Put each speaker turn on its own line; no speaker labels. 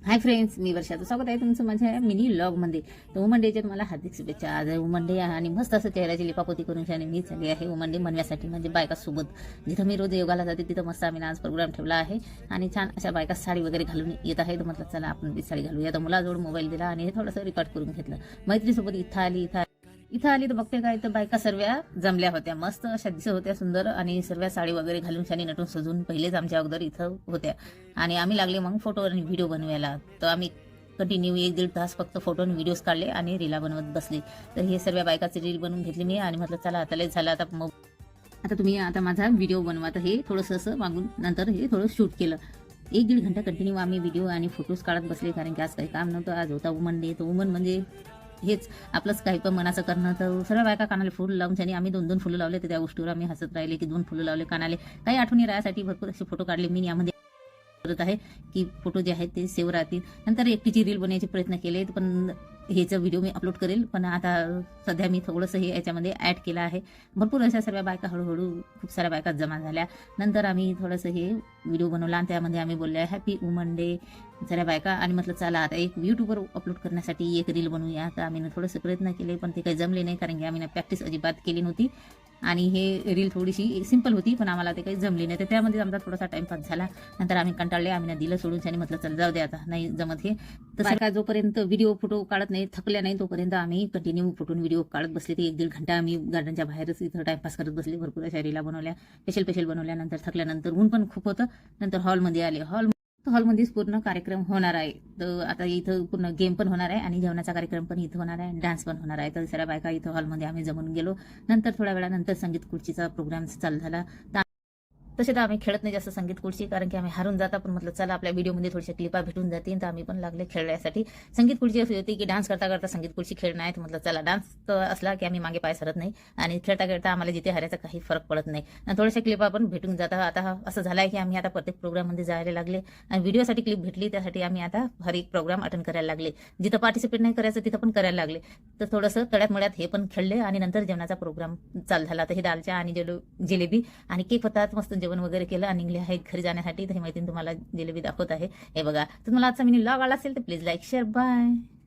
Hi friends, मी वर्षाचं स्वागत आहे तुमचं माझ्या मिनी व्लॉगमध्ये. तर वुमन डेच्या तुम्हाला हार्दिक शुभेच्छा. आज वुमन डे आणि मस्त असं चेहऱ्याची लिपापोती करून शाने मी चालली आहे वुमन डे मनव्यासाठी, म्हणजे बायकासोबत. जिथं मी रोज योगाला जाते तिथं मस्त आम्ही आज प्रोग्राम ठेवला आहे आणि छान अशा बायका साडी वगैरे घालून येत आहे. तर म्हटलं चला आपण बी साडी घालूया. तर मुलाजवळ मोबाईल दिला आणि हे थोडंसं रेकॉर्ड करून घेतलं. मैत्रीसोबत इथं आली तर बघते काय, तर बायका सर्व जमल्या होत्या, मस्त अशा दिसत होत्या, सुंदर, आणि सर्व साडी वगैरे घालून शानी नटून सजून पहिलेच आमच्या अगोदर इथं होत्या. आणि आम्ही लागले मग फोटो आणि व्हिडिओ बनवायला. तर आम्ही कंटिन्यू 1-1.5 तास फक्त फोटो आणि व्हिडिओज काढले आणि रीला बनवत बसले. तर हे सर्व बायकाचे रील बनवून घेतली मी आणि म्हटलं चला आता लय झालं, आता तुम्ही आता माझा व्हिडिओ बनवा. तर हे थोडंसं असं मागून नंतर हे थोडं शूट केलं. 1-1.5 घंटा कंटिन्यू आम्ही व्हिडिओ आणि फोटोज काढत बसले, कारण की आज काही काम नव्हतं. आज होता वुमन डे. तर वुमन म्हणजे हेच आपलंच काही पण मनाचं करणं. तर सर्व बायका कानाला फुल लावून आणि आम्ही 2-2 फुलं लावले. तर त्या गोष्टीवर आम्ही हसत राहिले की 2 फुलं लावले कानाले. काही आठवणी राहण्यासाठी भरपूर असे फोटो काढले मी. यामध्ये करत आहे की फोटो जे आहेत ते सेव्ह राहतील. नंतर एकटीची रील बनवायचे प्रयत्न केले, पण हेचा व्हिडिओ मी अपलोड करेल. पण आता सध्या मी थोडंसं हे याच्यामध्ये ॲड केलं आहे. भरपूर अशा सर्व बायका हळूहळू खूप साऱ्या बायका जमा झाल्या. नंतर आम्ही थोडंसं हे व्हिडिओ बनवला आणि त्यामध्ये आम्ही बोलले हॅपी वुमन डे साऱ्या बायका. आणि म्हटलं चला आता एक यूट्यूबवर अपलोड करण्यासाठी एक रील बनवूया. तर आम्ही थोडेसे प्रयत्न केले, पण ते काही जमले नाही, कारण की आम्ही प्रॅक्टिस अजिबात केली नव्हती आणि हे रील थोडीशी सिंपल होती, पण आम्हाला ते काही जमली नाही. तर त्यामध्ये आमचा थोडासा टाइमपास झाला. नंतर आम्ही कंटाळले, आम्ही दिलं सोडून आणि म्हटलं चल जाऊ दे, आता नाही जमत हे. तर का जोपर्यंत व्हिडिओ फोटो काढत नाही, थकल्या नाही, तोपर्यंत आम्ही कंटिन्यू फोटो व्हिडिओ काढत बसले. ते 1-1.5 घंटा आम्ही गार्डनच्या बाहेरच इथं टाइमपास करत बसले. भरपूर अशा रीला बनवल्या, स्पेशल बनवल्या. नंतर थकल्यानंतर ऊन पण खूप होतं. नंतर हॉलमध्ये आले. हॉलमध्येच पूर्ण कार्यक्रम होणार आहे. तर आता इथं पूर्ण गेम पण होणार आहे आणि जेवणाचा कार्यक्रम पण इथं होणार आहे आणि डान्स पण होणार आहे. तर सगळ्या बायका इथं हॉलमध्ये आम्ही जमून गेलो. नंतर थोड्या वेळानंतर संगीत खुर्चीचा प्रोग्राम चालू झाला. तसे तर आम्ही खेळत नाही जास्त संगीत खुर्ची, कारण की आम्ही हारून जाता. पण म्हटलं चला आपल्या व्हिडिओमध्ये थोड्याशा क्लिपा भेटून जातील. तर आम्ही पण लागले खेळण्यासाठी. संगीत खुर्ची अशी होती की डान्स करता करता संगीत खुर्ची खेळणं आहे. तर म्हटलं चला, डान्स तर असला की आम्ही मागे पाय सरत नाही आणि खेळता खेळता आम्हाला जिथे हरायचा काही फरक पडत नाही. आणि थोड्याशा क्लिपा पण भेटून जातात. आता असं झालं आहे की आम्ही आता प्रत्येक प्रोग्राममध्ये जायला लागले आणि व्हिडिओसाठी क्लिप भेटली, त्यासाठी आम्ही आता हर एक प्रोग्राम अटेंड करायला लागले. जिथं पार्टिसिपेट नाही करायचं तिथं पण करायला लागले. तर थोडंसं तळ्यात मळ्यात हे पण खेळले आणि नंतर जेवणाचा प्रोग्राम चालू झाला. तर हे दालच्या आणि जिलेबी आणि केक होता. मस्त जेवण वगैरे केलं आणि निघले आहेत घरी जाण्यासाठी. तर ही माहिती तुम्हाला जिलेबी दाखवत आहे, हे बघा. तर तुम्हाला आजचा मिनी व्लॉग आला असेल तर प्लीज लाईक, शेअर, बाय.